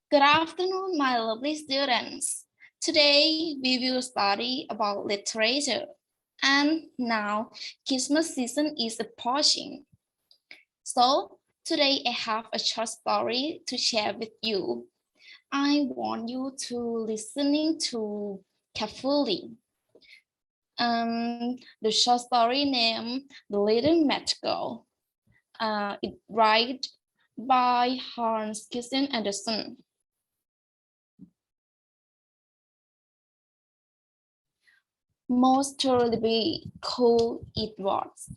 Good afternoon, my lovely students. Today we will study about literature. And now Christmas season is approaching. So today I have a short story to share with you. I want you to listening to carefully. The short story named The Little Magical. It written by Hans Christian Andersen. Most terribly cold it was.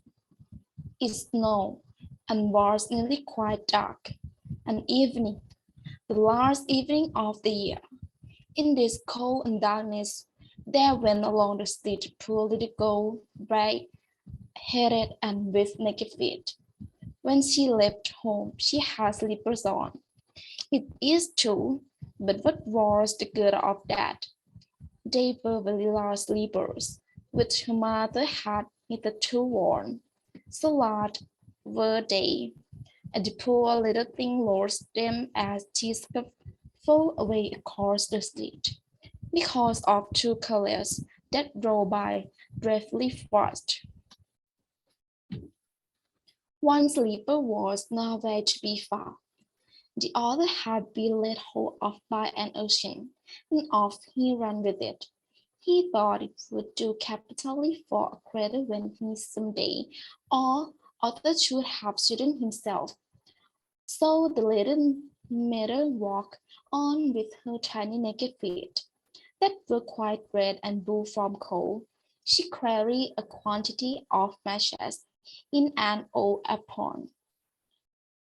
It snowed and was nearly quite dark. An evening, the last evening of the year. In this cold and darkness, there went along the street a poor little girl, bright-headed and with naked feet. When she left home, she had slippers on. It is true, but what was the good of that? They were very large slippers, which her mother had hitherto worn. So large were they, and the poor little thing lost them as she scuffled away across the street, because of two carriages that drove by dreadfully fast. One slipper was nowhere to be found. The other had been laid hold of by an urchin, and off he ran with it. He thought it would do capitally for a cradle when he someday or other should have student himself. So the little maiden walked on with her tiny naked feet, that were quite red and blue from cold. She carried a quantity of matches in an old apron,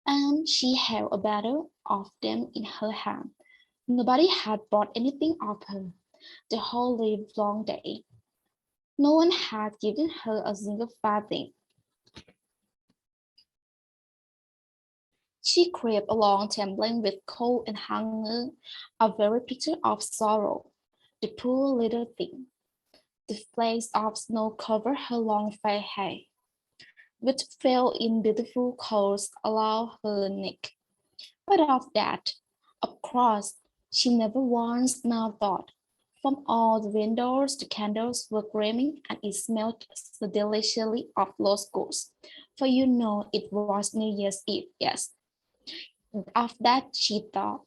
and she held a bottle of them in her hand. Nobody had bought anything of her the whole livelong day. No one had given her a single farthing. She crept along trembling with cold and hunger, a very picture of sorrow. The poor little thing. The flakes of snow covered her long fair hair, which fell in beautiful curls along her neck. But of that, of course, she never once now thought. From all the windows the candles were gleaming, and it smelled so deliciously of lost goods. For you know it was New Year's Eve, yes. Of that she thought.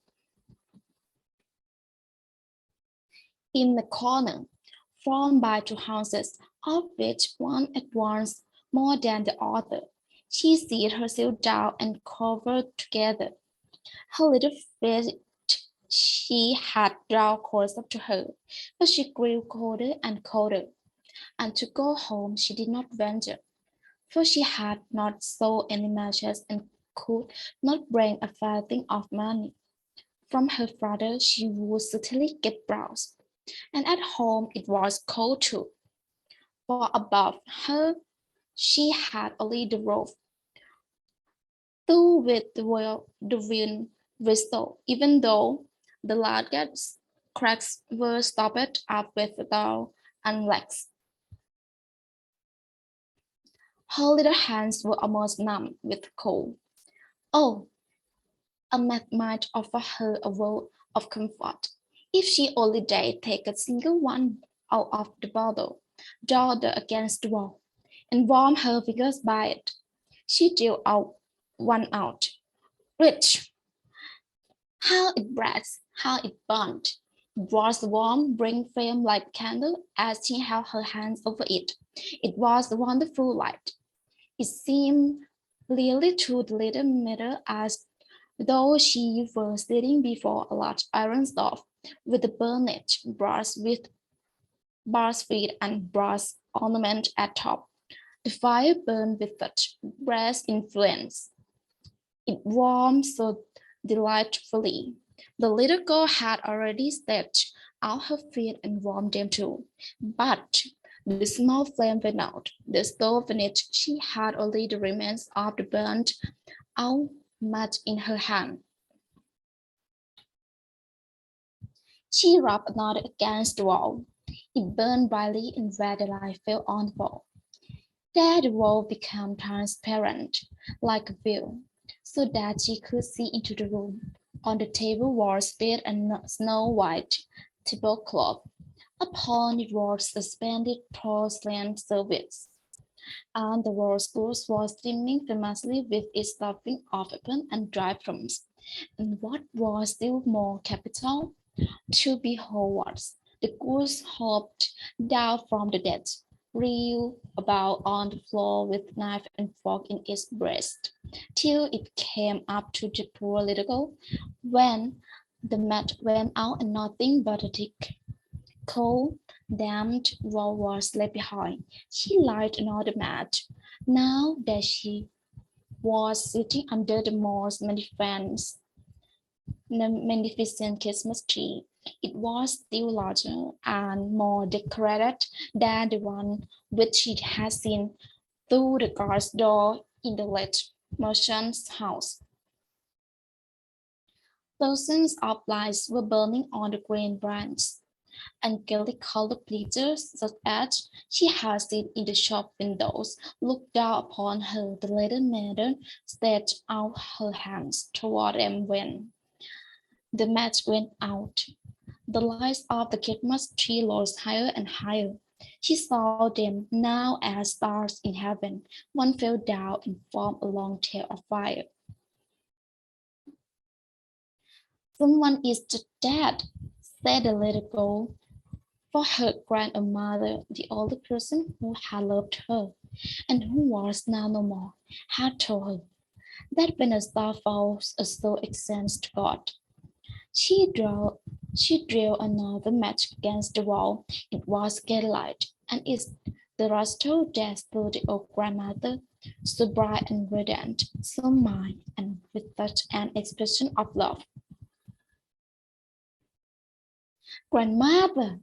In the corner, formed by two houses, of which one at once more than the other, she seated herself down and covered together. Her little face she had drawn close up to her, but she grew colder and colder, and to go home she did not venture, for she had not sold any matches and could not bring a farthing of money. From her father she would certainly get browse, and at home it was cold too, for above her she had only the roof, though with the wind whistle, even though the largest cracks were stopped up with dull and legs. Her little hands were almost numb with cold. Oh, a mat might offer her a world of comfort, if she only dared take a single one out of the bottle, draw it against the wall, and warm her fingers by it. She drew out one out. Rich! How it blazed, how it burned! It was a warm, bring flame like candle as she held her hands over it. It was a wonderful light. It seemed clearly to the little maiden as though she were sitting before a large iron stove with a burnished brass with bars feet and brass ornament at top. The fire burned with such brass influence. It warmed so delightfully. The little girl had already stretched out her feet and warmed them too. But the small flame went out. The stove finished. She had only the remains of the burnt out match in her hand. She rubbed another against the wall. It burned brightly and where the light fell on the wall. There the wall became transparent, like a veil, so that she could see into the room. On the table was spread a snow-white tablecloth. Upon it was suspended porcelain service, and the rose bush was streaming famously with its stuffing of apple and dried plums. And what was still more capital, to behold was the goose hopped down from the dead, reeled about on the floor with knife and fork in its breast, till it came up to the poor little girl, when the mat went out and nothing but a thick, cold, damp wall was left behind. She lighted another match. Now that she was sitting under the most magnificent Christmas tree. It was still larger and more decorated than the one which she had seen through the garage door in the late merchant's house. Thousands of lights were burning on the green branches, and gaily colored pictures such as she had seen in the shop windows looked down upon her. The little maiden stretched out her hands toward them when the match went out. The lights of the Christmas tree rose higher and higher. She saw them now as stars in heaven. One fell down and formed a long tail of fire. Someone is just dead, said the little girl, for her grandmother, the older person who had loved her, and who was now no more, had told her that when a star falls, a soul ascends to God. She drew, she drew another match against the wall. It was getlight, and it's the rustle that to the old grandmother, so bright and radiant, so mild, and with such an expression of love. Grandmother,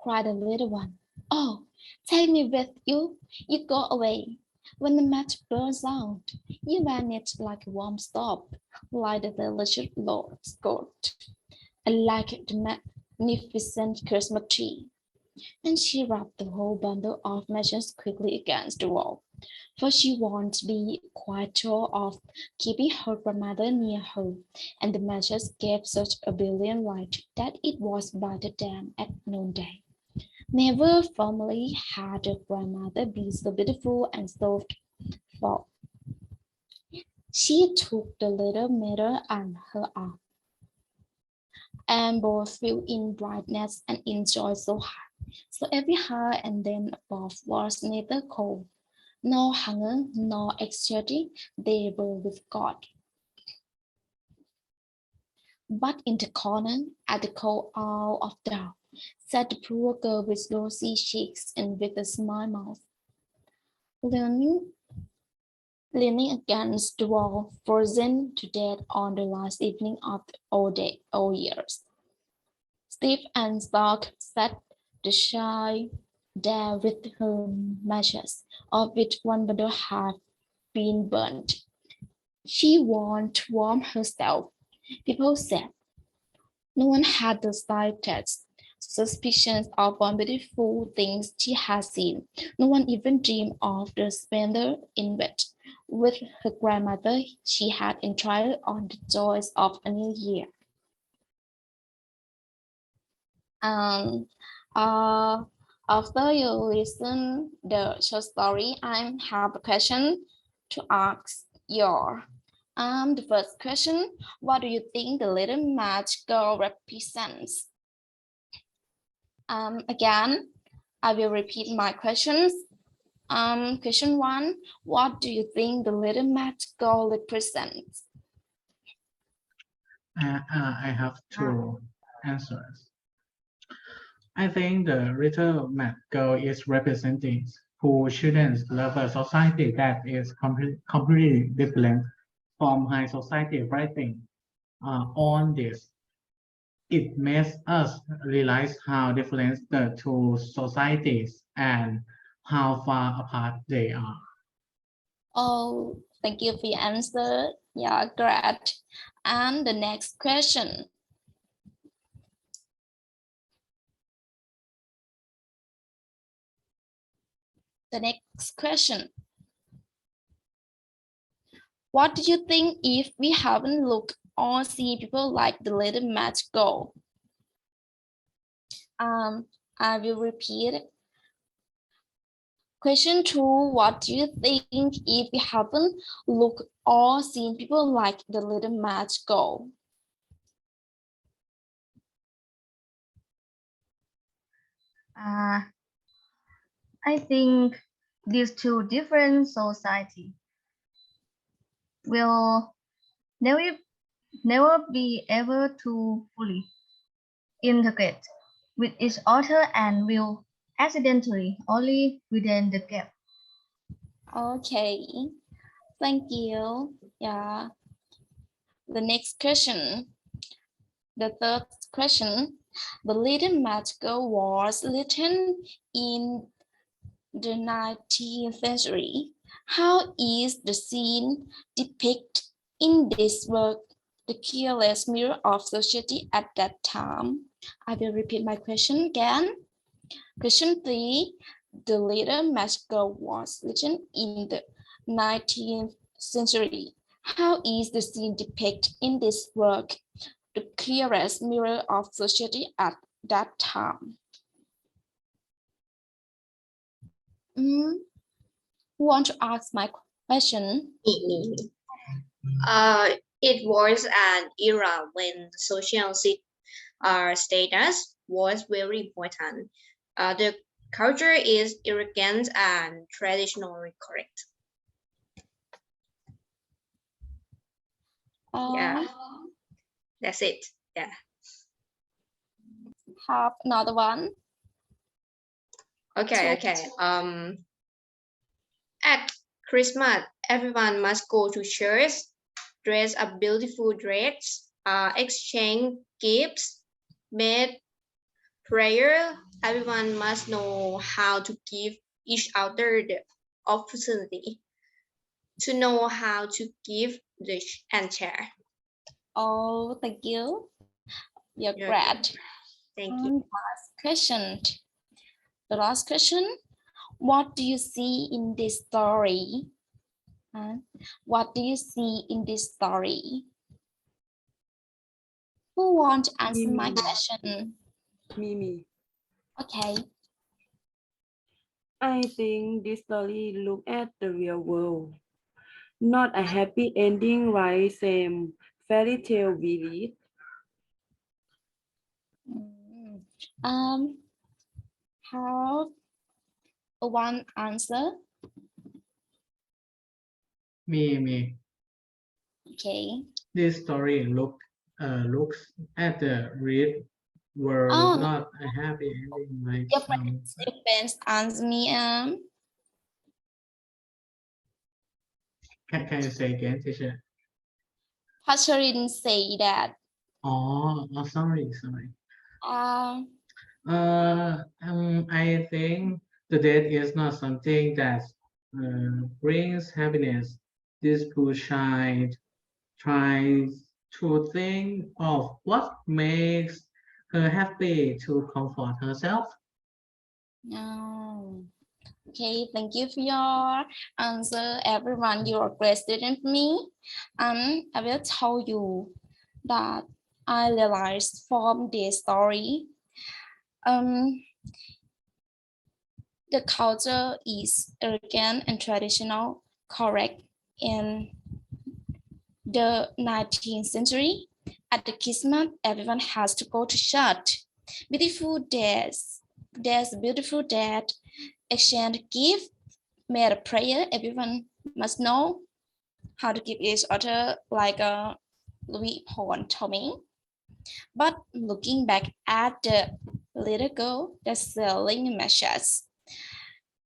cried the little one, oh, take me with you. You go away. When the match burns out, you vanish like a warm stop, like the village lord's goat, and like the magnificent Christmas tree. And she rubbed the whole bundle of matches quickly against the wall, for she wanted to be quite sure of keeping her grandmother near her, and the matches gave such a brilliant light that it was brighter than at noonday. Never formerly had a grandmother been so beautiful and so thoughtful. She took the little mirror on her arm, and both flew in brightness and in joy so high. So every high and then above was neither cold, nor hunger, nor anxiety, they were with God. But in the corner, at the cold hour of dark, sat the poor girl with rosy cheeks and with a smile mouth, leaning, leaning against the wall, frozen to death on the last evening of the old years. Stiff and stark sat the shy there with her matches, of which one bundle had been burnt. She wanted to warm herself, people said. No one had the slightest suspicion of one beautiful things she had seen. No one even dreamed of the splendor in which, with her grandmother, she had entered on the joys of a new year. And uh, after you listen the short story, I have a question to ask you. The first question, what do you think the little match girl represents? Again, I will repeat my questions. Question one, what do you think the little match girl represents? I have two answers. I think the little mad girl is representing who shouldn't love a society that is completely different from high society writing on this. It makes us realize how different the two societies and how far apart they are. Oh, thank you for your answer. Yeah, great. And the next question. The next question. What do you think if we haven't looked all see people like the little match go. I will repeat. Question 2, what do you think if we haven't looked or seen people like the little match go? I think these two different society will never be able to fully integrate with each other and will accidentally only within the gap. Okay, thank you. Yeah. The next question, the third question. The little match girl was written in the 19th century. How is the scene depicted in this work the careless mirror of society at that time? I will repeat my question again. Question 3. The little match girl was written in the 19th century. How is the scene depicted in this work the clearest mirror of society at that time? Who want to ask my question? Me. It was an era when social status was very important. The culture is arrogant and traditionally correct. Yeah, that's it. Yeah. Have another one. Okay. At Christmas, everyone must go to church, dress up beautiful dress, exchange gifts, make prayer. Everyone must know how to give each other the opportunity to know how to give, dish, and share. Oh, thank you. You're Yeah, great. thank you. Last question. The last question. What do you see in this story? What do you see in this story? Who want to answer my question? Me. Okay. I think this story look at the real world. Not a happy ending, right? Same fairy tale we read. Have one answer. Me. Okay. This story looks at the real world, not a happy ending like Your some. friends answer me. Can you say again, teacher? Pastor didn't say that. Sorry. Um. I think the death is not something that brings happiness. This poor child tries to think of what makes her happy to comfort herself. No. Okay, thank you for your answer, everyone. You are a great student for me. And I will tell you that I realized from this story, um, the culture is arrogant and traditional, correct in the 19th century. At the Christmas, everyone has to go to church. Beautiful days. There's a beautiful dad. Exchange gift, made a prayer. Everyone must know how to give each other like a Louis Horn told me. But looking back at the little girl that's selling matches,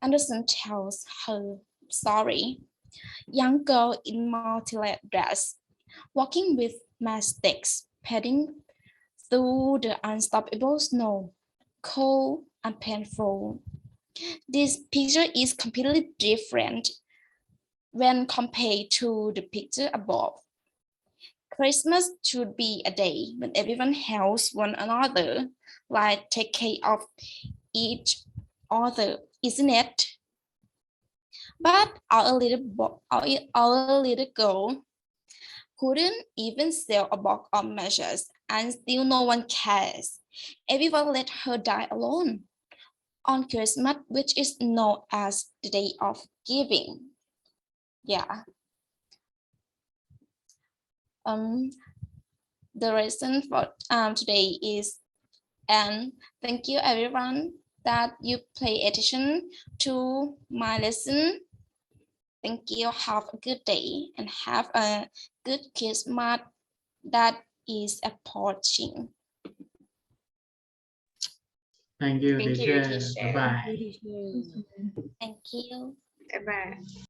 Anderson tells her story. Young girl in multi-layered dress, walking with matchsticks, padding through the unstoppable snow, cold and painful. This picture is completely different when compared to the picture above. Christmas should be a day when everyone helps one another, like take care of each other, isn't it? But our little girl couldn't even sell a box of matches, and still no one cares. Everyone let her die alone. On Christmas, which is known as the day of giving. Yeah. Um, the reason for today is, and thank you everyone that you pay attention to my lesson. Thank you. Have a good day and have a good Christmas that is approaching. Thank you, Thank you, teacher. teacher. Bye bye. Good teacher. Thank you. Bye bye.